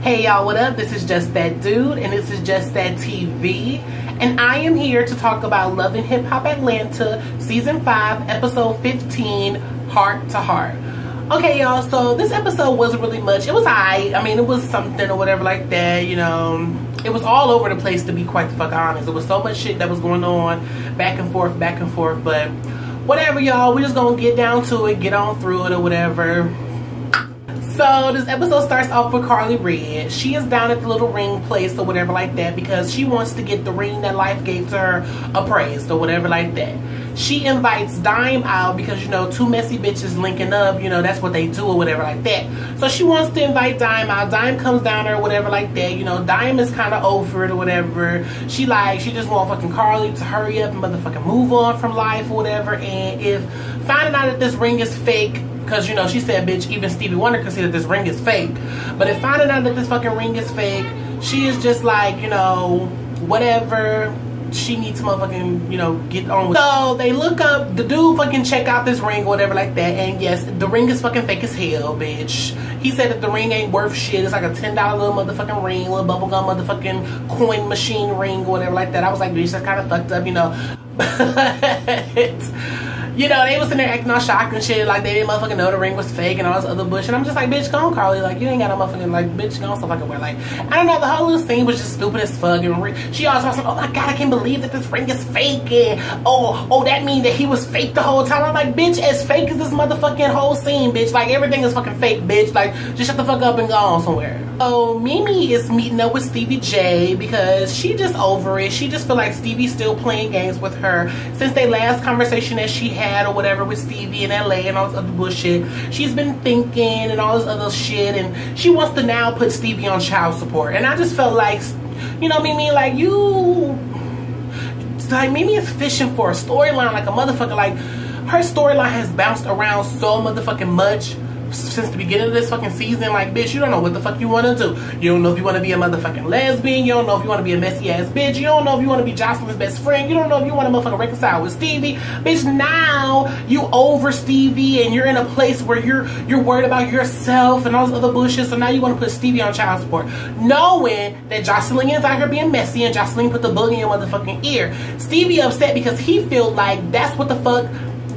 Hey y'all, what up? This is Just That Dude, and this is Just That TV, and I am here to talk about Love and Hip Hop Atlanta Season 5, Episode 15, Heart to Heart. Okay, y'all, so this episode wasn't really much. It was alright. I mean, it was something or whatever like that, you know. It was all over the place, to be quite the fuck honest. There was so much shit that was going on, back and forth, but whatever, y'all. We're just gonna get down to it, get on through it or whatever. So this episode starts off with Carly Red. She is down at the little ring place or whatever like that because she wants to get the ring that life gave to her appraised or whatever like that. She invites Dime out because, you know, two messy bitches linking up, you know, that's what they do or whatever like that. So she wants to invite Dime out. Dime comes down there or whatever like that. You know, Dime is kind of over it or whatever. She just want fucking Carly to hurry up and motherfucking move on from life or whatever. And if finding out that this ring is fake, because, you know, she said, bitch, even Stevie Wonder considered this ring is fake. But if finding out that this fucking ring is fake, she is just like, you know, whatever. She needs to motherfucking, you know, get on with it. So they look up, the dude fucking check out this ring or whatever like that. And yes, the ring is fucking fake as hell, bitch. He said that the ring ain't worth shit. It's like a $10 little motherfucking ring, little bubblegum motherfucking coin machine ring or whatever like that. I was like, bitch, that's kind of fucked up, you know. You know, they was in there acting all shocked and shit, like they didn't motherfucking know the ring was fake and all this other bullshit. And I'm just like, bitch, go on, Carly. Like, you ain't got no motherfucking, like, bitch, go on, stuff like that. Like, I don't know, the whole little scene was just stupid as fuck. And she also was like, oh my God, I can't believe that this ring is fake. And, oh, that means that he was fake the whole time. I'm like, bitch, as fake as this motherfucking whole scene, bitch. Like, everything is fucking fake, bitch. Like, just shut the fuck up and go on somewhere. So, Mimi is meeting up with Stevie J because she just over it. She just feel like Stevie's still playing games with her since their last conversation that she had or whatever with Stevie in LA and all this other bullshit. She's been thinking and all this other shit, and she wants to now put Stevie on child support. And I just felt like, you know, Mimi, like Mimi is fishing for a storyline like a motherfucker. Like, her storyline has bounced around so motherfucking much since the beginning of this fucking season. Like, bitch, you don't know what the fuck you want to do. You don't know if you want to be a motherfucking lesbian. You don't know if you want to be a messy ass bitch. You don't know if you want to be Jocelyn's best friend. You don't know if you want to motherfucking reconcile with Stevie. Bitch, now you over Stevie and you're in a place where you're worried about yourself and all this other bullshit. So now you want to put Stevie on child support, knowing that Jocelyn is out here being messy and Jocelyn put the boogie in your motherfucking ear. Stevie upset because he feel like that's what the fuck,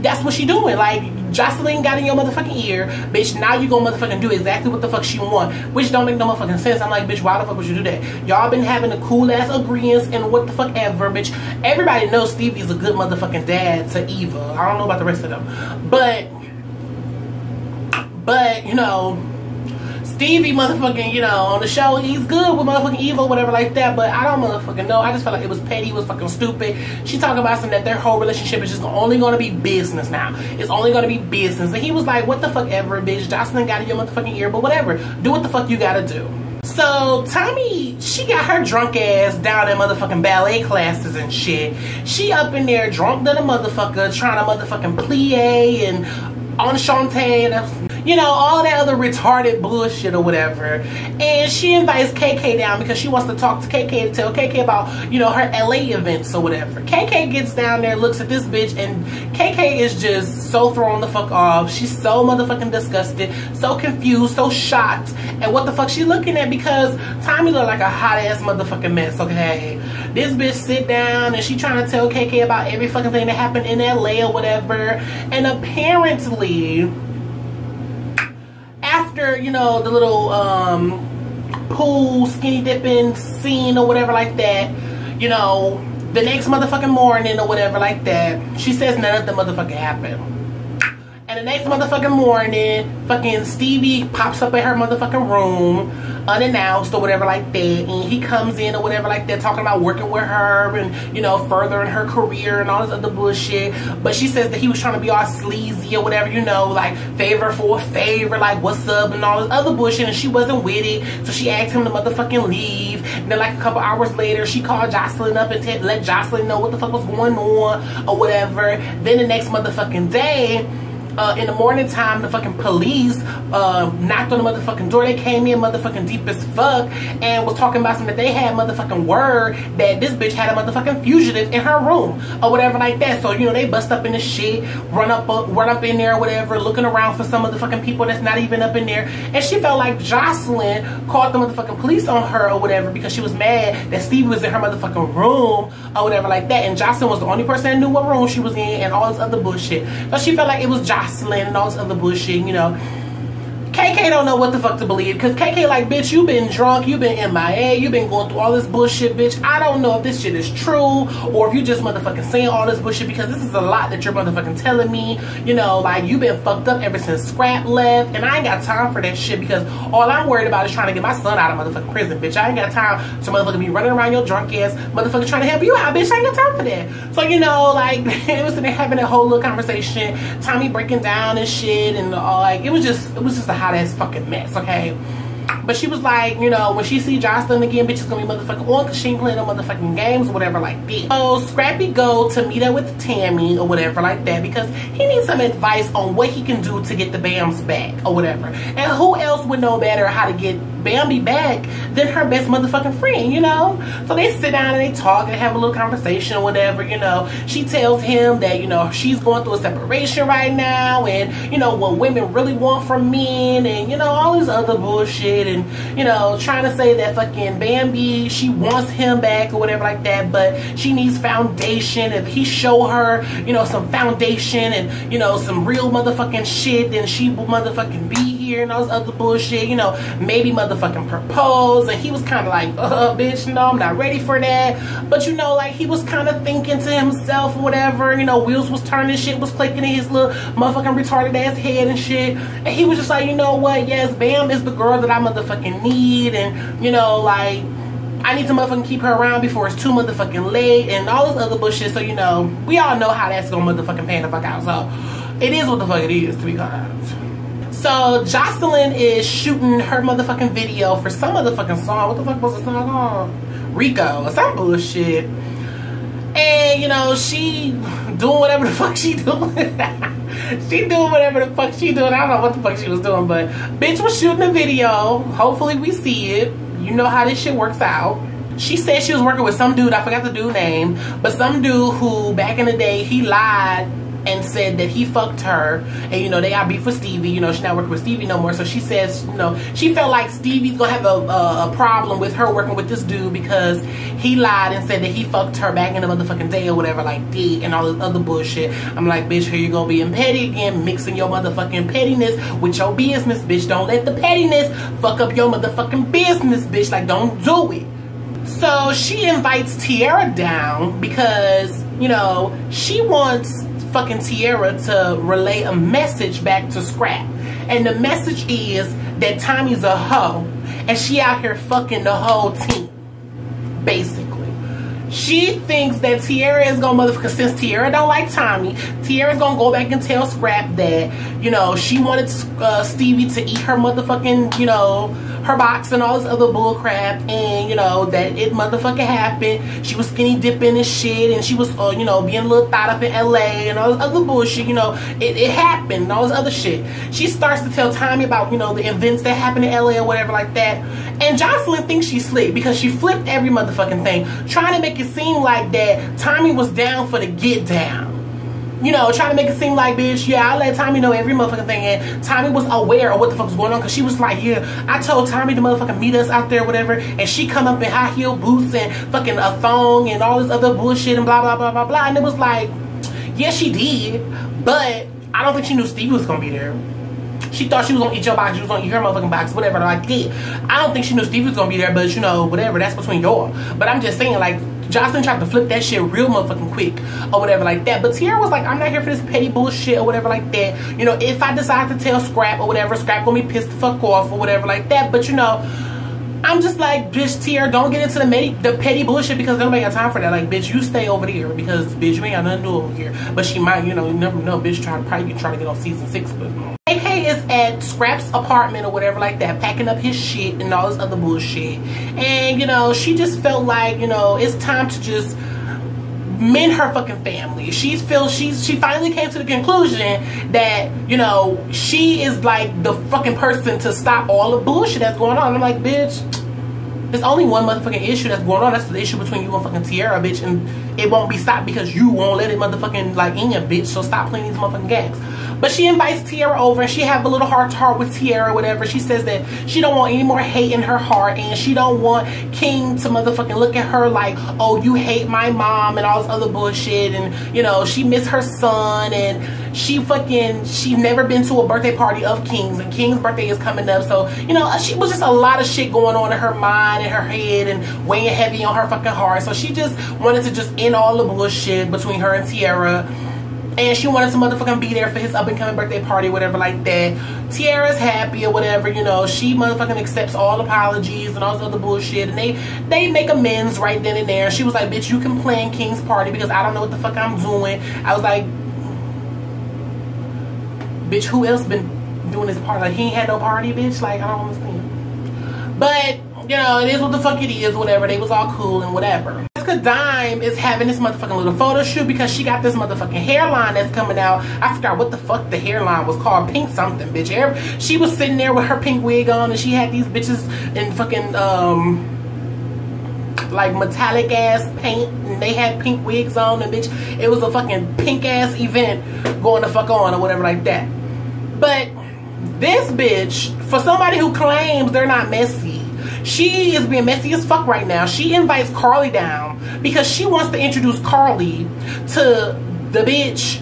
that's what she doing. Like, Jocelyn got in your motherfucking ear, bitch. Now you gonna motherfucking do exactly what the fuck she want, which don't make no motherfucking sense. I'm like, bitch, why the fuck would you do that? Y'all been having a cool ass agreements and what the fuck ever, bitch. Everybody knows Stevie's a good motherfucking dad to Eva. I don't know about the rest of them, but you know, Stevie motherfucking, you know, on the show, he's good with motherfucking Eva, whatever like that, but I don't motherfucking know. I just felt like it was petty, it was fucking stupid. She talking about something that their whole relationship is just only gonna be business now. It's only gonna be business. And he was like, what the fuck ever, bitch. Jocelyn got in your motherfucking ear, but whatever. Do what the fuck you gotta do. So Tommy, she got her drunk ass down in motherfucking ballet classes and shit. She up in there drunk than a motherfucker, trying to motherfucking plie and enchante and, you know, all that other retarded bullshit or whatever. And she invites KK down because she wants to talk to KK, to tell KK about, you know, her LA events or whatever. KK gets down there, looks at this bitch, and KK is just so thrown the fuck off. She's so motherfucking disgusted, so confused, so shocked at what the fuck she looking at, because Tommy look like a hot ass motherfucking mess, okay? This bitch sit down and she trying to tell KK about every fucking thing that happened in LA or whatever. And apparently, after, you know, the little pool skinny dipping scene or whatever like that, you know, the next motherfucking morning or whatever like that, she says none of the motherfucking happened. And the next motherfucking morning, fucking Stevie pops up at her motherfucking room, unannounced or whatever like that, and he comes in or whatever like that, talking about working with her and, you know, furthering her career and all this other bullshit. But she says that he was trying to be all sleazy or whatever, you know, like favor for a favor, like what's up and all this other bullshit, and she wasn't with it. So she asked him to motherfucking leave. And then like a couple hours later, she called Jocelyn up and let Jocelyn know what the fuck was going on or whatever. Then the next motherfucking day, in the morning time, the fucking police knocked on the motherfucking door. They came in motherfucking deep as fuck and was talking about something that they had motherfucking word that this bitch had a motherfucking fugitive in her room or whatever like that. So, you know, they bust up in the shit, run up in there or whatever, looking around for some motherfucking people that's not even up in there. And she felt like Jocelyn called the motherfucking police on her or whatever because she was mad that Stevie was in her motherfucking room or whatever like that. And Jocelyn was the only person that knew what room she was in and all this other bullshit. So she felt like it was Jocelyn and all this other bullshit, you know. KK don't know what the fuck to believe because KK like, bitch, you been drunk, you been MIA, you been going through all this bullshit, bitch. I don't know if this shit is true or if you just motherfucking saying all this bullshit because this is a lot that you're motherfucking telling me. You know, like, you been fucked up ever since Scrap left and I ain't got time for that shit because all I'm worried about is trying to get my son out of motherfucking prison, bitch. I ain't got time to motherfucking be running around your drunk ass motherfucking trying to help you out, bitch. I ain't got time for that. So, you know, like, it was having that whole little conversation, Tommy breaking down and shit, and like, it was just a hot ass fucking mess, okay? But she was like, you know, when she see Jocelyn again, bitch is gonna be motherfucking on because she ain't playing no motherfucking games or whatever like that. So Scrappy go to meet up with Tammy or whatever like that because he needs some advice on what he can do to get the Bams back or whatever. And who else would know better how to get Bambi back than her best motherfucking friend, you know? So they sit down and they talk and have a little conversation or whatever, you know. She tells him that, you know, she's going through a separation right now and, you know, what women really want from men and, you know, all this other bullshit and, you know, trying to say that fucking Bambi, she wants him back or whatever like that, but she needs foundation. If he show her, you know, some foundation and, you know, some real motherfucking shit, then she will motherfucking be here and all this other bullshit, you know, maybe motherfucking propose. And he was kind of like, bitch, no, I'm not ready for that. But, you know, like, he was kind of thinking to himself or whatever, you know, wheels was turning, shit was clicking in his little motherfucking retarded ass head and shit. And he was just like, you know what, yes, Bam is the girl that I motherfucking need, and, you know, like, I need to motherfucking keep her around before it's too motherfucking late and all this other bullshit. So, you know, we all know how that's gonna motherfucking pan the fuck out. So it is what the fuck it is, to be honest. So Jocelyn is shooting her motherfucking video for some motherfucking song. What the fuck was the song on? Rico or some bullshit. And, you know, she doing whatever the fuck she doing. She doing whatever the fuck she doing. I don't know what the fuck she was doing, but bitch was shooting a video. Hopefully we see it. You know how this shit works out. She said she was working with some dude, I forgot the dude's name, but some dude who back in the day, he lied and said that he fucked her, and, you know, they got beef with Stevie. You know, she's not working with Stevie no more. So she says, you know, she felt like Stevie's gonna have a problem with her working with this dude because he lied and said that he fucked her back in the motherfucking day or whatever like that and all this other bullshit. I'm like, bitch, here you gonna be in petty again, mixing your motherfucking pettiness with your business, bitch. Don't let the pettiness fuck up your motherfucking business, bitch. Like, don't do it. So she invites Tiara down because, you know, she wants fucking Tiara to relay a message back to Scrap. And the message is that Tommy's a hoe and she out here fucking the whole team, basically. She thinks that Tiara is gonna motherfucker, since Tiara don't like Tommy, Tiara's gonna go back and tell Scrap that, you know, she wanted Stevie to eat her motherfucking, you know, her box and all this other bull crap, and, you know, that it motherfucking happened. She was skinny dipping and shit, and she was, you know, being a little thought up in LA and all this other bullshit, you know, it happened and all this other shit. She starts to tell Tommy about, you know, the events that happened in LA or whatever like that. And Jocelyn thinks she's slick because she flipped every motherfucking thing, trying to make it seem like that Tommy was down for the get down. You know, trying to make it seem like, bitch, yeah, I let Tommy know every motherfucking thing, and Tommy was aware of what the fuck was going on, because she was like, yeah, I told Tommy to motherfucking meet us out there, whatever, and she come up in high heel boots and fucking a thong and all this other bullshit and blah, blah, blah, blah, blah, and it was like, yeah, she did, but I don't think she knew Stevie was gonna be there. She thought she was gonna eat your box, she was gonna eat her motherfucking box, whatever, like that. I don't think she knew Stevie was gonna be there, but, you know, whatever, that's between y'all. But I'm just saying, like, Jocelyn tried to flip that shit real motherfucking quick or whatever like that. But Tiara was like, I'm not here for this petty bullshit or whatever like that. You know, if I decide to tell Scrap or whatever, Scrap gonna be pissed the fuck off or whatever like that. But, you know, I'm just like, bitch, Tiara, don't get into the petty bullshit, because nobody got time for that. Like, bitch, you stay over there, because, bitch, you ain't got nothing to do over here. But she might, you know, you never know, bitch, probably trying to get on season 6, but AK is at Scrap's apartment or whatever like that, packing up his shit and all this other bullshit. And, you know, she just felt like, you know, it's time to just mend her fucking family. She finally came to the conclusion that, you know, she is like the fucking person to stop all the bullshit that's going on. I'm like, bitch, there's only one motherfucking issue that's going on. That's the issue between you and fucking Tiara, bitch, and it won't be stopped because you won't let it motherfucking like in your bitch. So stop playing these motherfucking games. But she invites Tiara over and she have a little heart-to-heart with Tiara, whatever. She says that she don't want any more hate in her heart, and she don't want King to motherfucking look at her like, oh, you hate my mom and all this other bullshit. And, you know, she miss her son, and she never been to a birthday party of King's, and King's birthday is coming up. So, you know, she was just a lot of shit going on in her mind and her head and weighing heavy on her fucking heart. So she just wanted to just end all the bullshit between her and Tiara. And she wanted to motherfucking be there for his up and coming birthday party, whatever like that. Tiara's happy or whatever, you know. She motherfucking accepts all apologies and all this other bullshit. And they make amends right then and there. She was like, bitch, you can plan King's party because I don't know what the fuck I'm doing. I was like, bitch, who else been doing this party? Like, he ain't had no party, bitch. Like, I don't understand. But, you know, it is what the fuck it is, whatever. They was all cool and whatever. Jessica Dime is having this motherfucking little photo shoot because she got this motherfucking hairline that's coming out. I forgot what the fuck the hairline was called. Pink something, bitch. She was sitting there with her pink wig on, and she had these bitches in fucking like metallic ass paint, and they had pink wigs on, and bitch, it was a fucking pink ass event going the fuck on or whatever like that. But this bitch, for somebody who claims they're not messy, she is being messy as fuck right now. She invites Carly down because she wants to introduce Carly to the bitch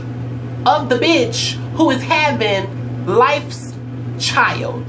of the bitch who is having Life's child.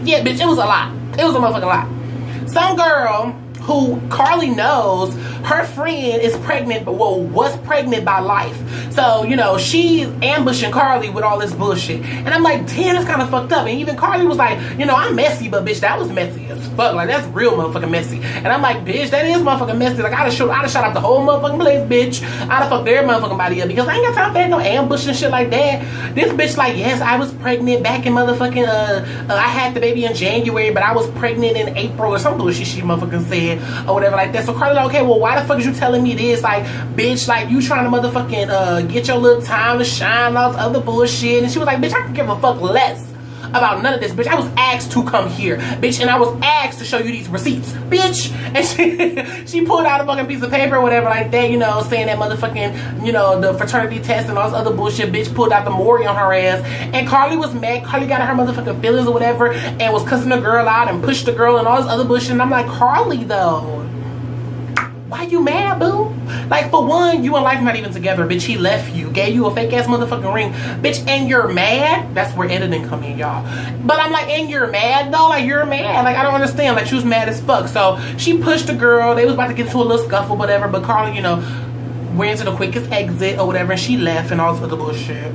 Yeah, bitch, it was a lot. It was a motherfucking lot. Some girl who Carly knows, her friend is pregnant, but was pregnant by Life. So, you know, she's ambushing Carly with all this bullshit. And I'm like, damn, it's kind of fucked up. And even Carly was like, you know, I'm messy, but bitch, that was messy as fuck. Like, that's real motherfucking messy. And I'm like, bitch, that is motherfucking messy. Like, I'd have shot out the whole motherfucking place, bitch. I'd have fucked their motherfucking body up because I ain't got time for that, no ambush and shit like that. This bitch like, yes, I was pregnant back in motherfucking, I had the baby in January, but I was pregnant in April or some bullshit she motherfucking said. Or whatever like that. So Carly like, okay, well, why the fuck is you telling me this? Like, bitch, like, you trying to motherfucking get your little time to shine, all this other bullshit. And she was like, bitch, I can give a fuck less about none of this, bitch. I was asked to come here, bitch, and I was asked to show you these receipts, bitch. And she pulled out a fucking piece of paper or whatever like that, you know, saying that motherfucking, you know, the fraternity test and all this other bullshit. Bitch pulled out the Maury on her ass, and Carly was mad. Carly got her motherfucking feelings or whatever and was cussing the girl out and pushed the girl and all this other bullshit. And I'm like, Carly, though, why you mad, boo? Like, for one, you and Life not even together, bitch. He left you, gave you a fake ass motherfucking ring, bitch, and you're mad. That's where editing come in, y'all. But I'm like, and you're mad though? Like, you're mad? Like, I don't understand. Like, she was mad as fuck. So she pushed the girl. They was about to get into a little scuffle, whatever. But Carly, you know, went into the quickest exit or whatever, and she left and all this other bullshit.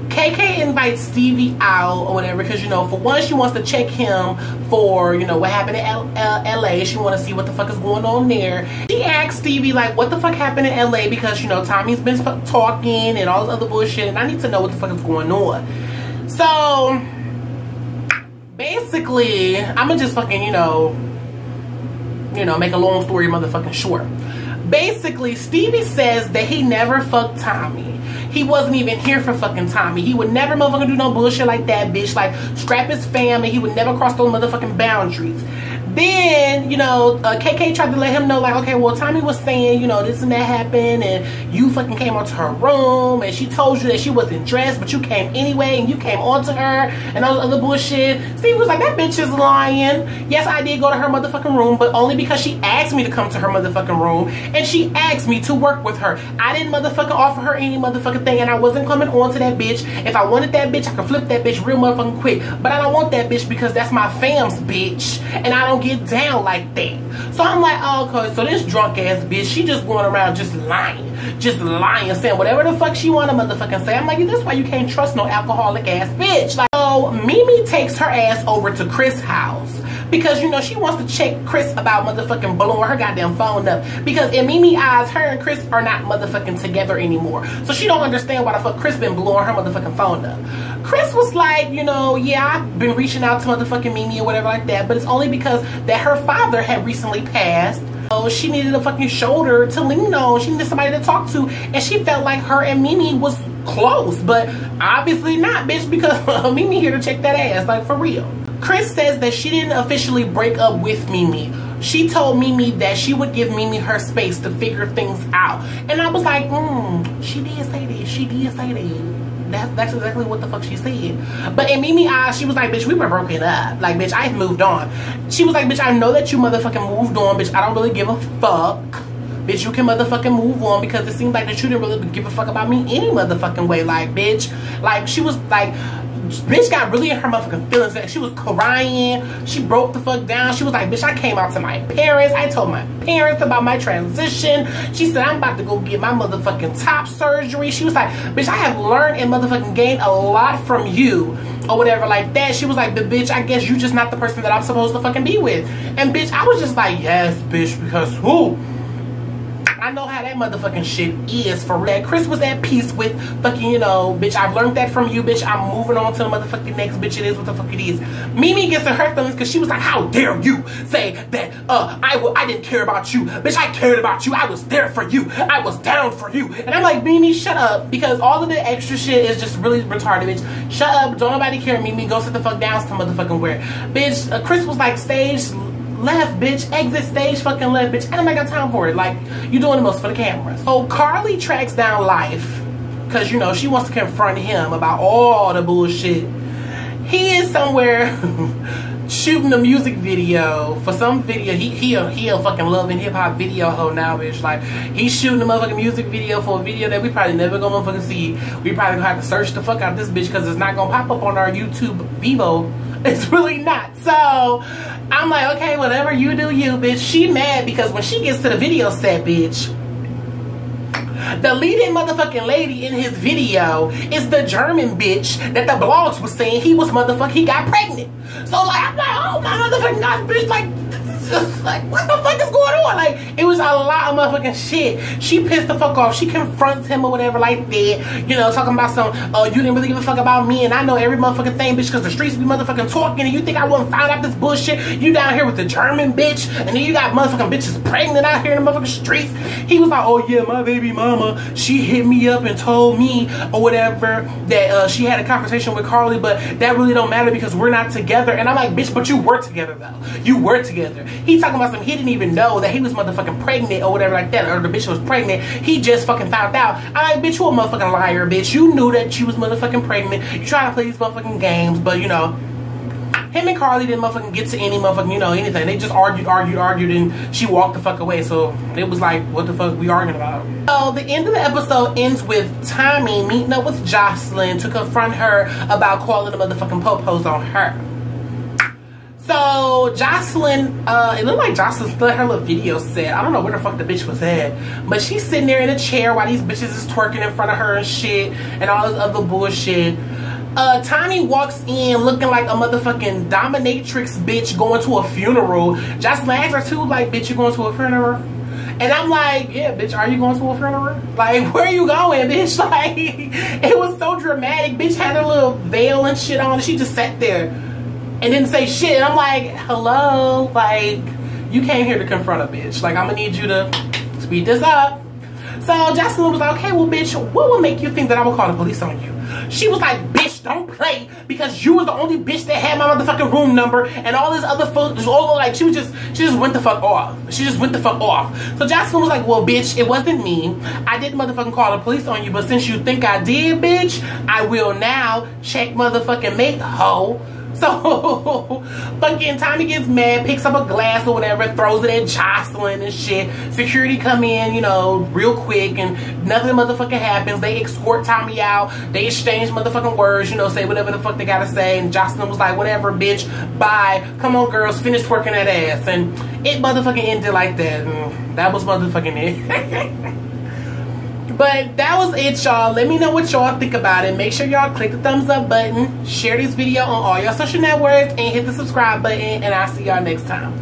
KK invites Stevie out or whatever because, you know, for one, she wants to check him for, you know, what happened in LA. She want to see what the fuck is going on there. She asked Stevie, like, what the fuck happened in LA because, you know, Tommy's been talking and all this other bullshit, and I need to know what the fuck is going on. So, basically, I'm gonna just fucking, you know, make a long story motherfucking short. Basically, Stevie says that he never fucked Tommy. He wasn't even here for fucking Tommy. He would never motherfucking do no bullshit like that, bitch. Like, scrap his family. He would never cross those motherfucking boundaries. Then, you know, KK tried to let him know, like, okay, well, Tommy was saying, you know, this and that happened, and you fucking came onto her room, and she told you that she wasn't dressed, but you came anyway, and you came onto her, and all this other bullshit. Steve was like, that bitch is lying. Yes, I did go to her motherfucking room, but only because she asked me to come to her motherfucking room, and she asked me to work with her. I didn't motherfucking offer her any motherfucking thing, and I wasn't coming on to that bitch. If I wanted that bitch, I could flip that bitch real motherfucking quick, but I don't want that bitch because that's my fam's bitch, and I don't get down like that. So I'm like, oh, okay, so this drunk ass bitch, she just going around just lying, saying whatever the fuck she want to motherfucking say. I'm like, that's why you can't trust no alcoholic ass bitch. Like, so Mimi takes her ass over to Chris' house because, you know, she wants to check Chris about motherfucking blowing her goddamn phone up, because in Mimi eyes, her and Chris are not motherfucking together anymore. So she don't understand why the fuck Chris been blowing her motherfucking phone up. Chris was like, you know, yeah, I've been reaching out to motherfucking Mimi or whatever like that, but it's only because that her father had recently passed, Oh, she needed a fucking shoulder to lean on. She needed somebody to talk to. And she felt like her and Mimi was close. But obviously not, bitch, because Mimi here to check that ass. Like, for real. Chris says that she didn't officially break up with Mimi. She told Mimi that she would give Mimi her space to figure things out. And I was like, she did say that. She did say that. That's exactly what the fuck she said. But in Mimi's eyes, she was like, bitch, we were broken up. Like, bitch, I've moved on. She was like, bitch, I know that you motherfucking moved on, bitch. I don't really give a fuck. Bitch, you can motherfucking move on because it seemed like that you didn't really give a fuck about me any motherfucking way. Like, bitch, like, she was like, bitch got really in her motherfucking feelings. Like, she was crying. She broke the fuck down. She was like, bitch, I came out to my parents. I told my parents about my transition. She said, I'm about to go get my motherfucking top surgery. She was like, bitch, I have learned and motherfucking gained a lot from you. Or whatever like that. She was like, but bitch, I guess you just not the person that I'm supposed to fucking be with. And bitch, I was just like, yes, bitch, because who? I know how that motherfucking shit is for real. Chris was at peace with fucking, you know, bitch, I've learned that from you, bitch. I'm moving on to the motherfucking next, bitch. It is what the fuck it is. Mimi gets in her feelings because she was like, how dare you say that I didn't care about you. Bitch, I cared about you. I was there for you. I was down for you. And I'm like, Mimi, shut up. Because all of the extra shit is just really retarded, bitch. Shut up. Don't nobody care, Mimi. Go sit the fuck down some motherfucking where. Bitch, Chris was like, stage left, bitch. Exit stage fucking left, bitch. And I got time for it. Like, you doing the most for the cameras. So Carly tracks down Life because, you know, she wants to confront him about all the bullshit. He is somewhere shooting a music video for some video. He a fucking Love and Hip Hop video hoe now, bitch. Like, he's shooting a motherfucking music video for a video that we probably never gonna motherfucking see. We probably gonna have to search the fuck out this bitch because it's not gonna pop up on our YouTube Vivo. It's really not. So I'm like, okay, whatever you do, you, bitch. She mad because when she gets to the video set, bitch, the leading motherfucking lady in his video is the German bitch that the blogs was saying he got pregnant. So like, I'm like, oh my motherfucking god, bitch, like what the fuck is going on? Like, it was a lot of motherfucking shit. She pissed the fuck off. She confronts him or whatever like that. You know, talking about some, oh, you didn't really give a fuck about me and I know every motherfucking thing, bitch, because the streets be motherfucking talking and you think I wouldn't find out this bullshit? You down here with the German bitch and then you got motherfucking bitches pregnant out here in the motherfucking streets. He was like, oh yeah, my baby mama, she hit me up and told me or whatever that she had a conversation with Carly, but that really don't matter because we're not together. And I'm like, bitch, but you were together though. You were together. He talking about some, he didn't even know that he was motherfucking pregnant or whatever like that, or the bitch was pregnant. He just fucking found out. I'm like, bitch, you a motherfucking liar, bitch. You knew that she was motherfucking pregnant. You try to play these motherfucking games, but you know, him and Carly didn't motherfucking get to any motherfucking, you know, anything. They just argued, and she walked the fuck away. So it was like, what the fuck we arguing about? So the end of the episode ends with Tommy meeting up with Jocelyn to confront her about calling the motherfucking popos on her. So Jocelyn, it looked like Jocelyn still had her little video set. I don't know where the fuck the bitch was at, but she's sitting there in a chair while these bitches is twerking in front of her and shit and all this other bullshit. Tommy walks in looking like a motherfucking dominatrix bitch going to a funeral. Jocelyn asks her too, like, bitch, you going to a funeral? And I'm like, yeah, bitch, are you going to a funeral? Like, where are you going, bitch? Like, it was so dramatic. Bitch had her little veil and shit on and she just sat there and didn't say shit. And I'm like, hello? Like, you came here to confront a bitch. Like, I'm gonna need you to speed this up. So Jocelyn was like, okay, well, bitch, what will make you think that I will call the police on you? She was like, bitch, don't play, because you were the only bitch that had my motherfucking room number and all this other folks. Like, she just went the fuck off. She just went the fuck off. So Jocelyn was like, well, bitch, it wasn't me. I didn't motherfucking call the police on you, but since you think I did, bitch, I will now check motherfucking mate, hoe. So fucking Tommy gets mad, picks up a glass or whatever, throws it at Jocelyn and shit. Security come in, you know, real quick, and nothing motherfucking happens. They escort Tommy out. They exchange motherfucking words, you know, say whatever the fuck they gotta say. And Jocelyn was like, whatever, bitch, bye. Come on, girls, finish twerking that ass. And it motherfucking ended like that. And that was motherfucking it. But that was it, y'all. Let me know what y'all think about it. Make sure y'all click the thumbs up button, share this video on all your social networks, and hit the subscribe button, and I'll see y'all next time.